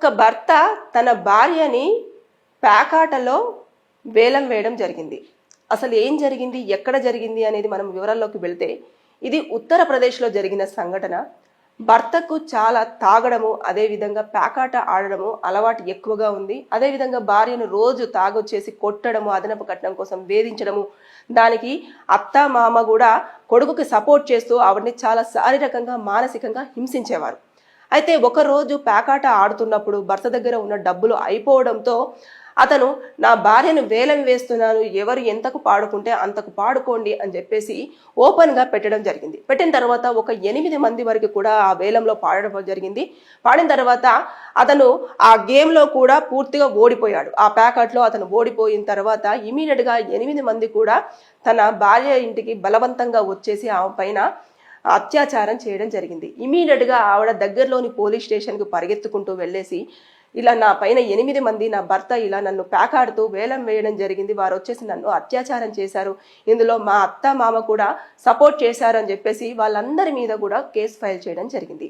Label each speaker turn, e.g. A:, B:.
A: ఒక భర్త తన భార్యని పేకాటలో వేలం వేయడం జరిగింది. అసలు ఏం జరిగింది, ఎక్కడ జరిగింది అనేది మనం వివరాల్లోకి వెళ్తే, ఇది ఉత్తరప్రదేశ్లో జరిగిన సంఘటన. భర్తకు చాలా తాగడము, అదేవిధంగా పేకాట ఆడడము అలవాటు ఎక్కువగా ఉంది. అదేవిధంగా భార్యను రోజు తాగొచ్చేసి కొట్టడము, అదనపు కట్నం కోసం వేధించడము, దానికి అత్త మామ కూడా కొడుకుకి సపోర్ట్ చేస్తూ ఆవిడని చాలా శారీరకంగా మానసికంగా హింసించేవారు. అయితే ఒకరోజు పేకాట ఆడుతున్నప్పుడు భర్త దగ్గర ఉన్న డబ్బులు అయిపోవడంతో అతను నా భార్యను వేలం వేస్తున్నాను, ఎవరు ఎంతకు పాడుకుంటే అంతకు పాడుకోండి అని చెప్పేసి ఓపెన్గా పెట్టడం జరిగింది. పెట్టిన తర్వాత ఒక 8 మంది వరకు కూడా ఆ వేలంలో పాడడం జరిగింది. పాడిన తర్వాత అతను ఆ గేమ్లో కూడా పూర్తిగా ఓడిపోయాడు. ఆ ప్యాకెట్లో అతను ఓడిపోయిన తర్వాత ఇమీడియట్గా 8 మంది కూడా తన భార్య ఇంటికి బలవంతంగా వచ్చేసి ఆమె పైన అత్యాచారం చేయడం జరిగింది. ఇమీడియట్గా ఆవిడ దగ్గరలోని పోలీస్ స్టేషన్కి పరిగెత్తుకుంటూ వెళ్ళేసి, ఇలా నా పైన 8 మంది, నా భర్త ఇలా నన్ను పేకాడుతూ వేలం వేయడం జరిగింది, వారు వచ్చేసి నన్ను అత్యాచారం చేశారు, ఇందులో మా అత్త మామ కూడా సపోర్ట్ చేశారు అని చెప్పేసి వాళ్ళందరి మీద కూడా కేసు ఫైల్ చేయడం జరిగింది.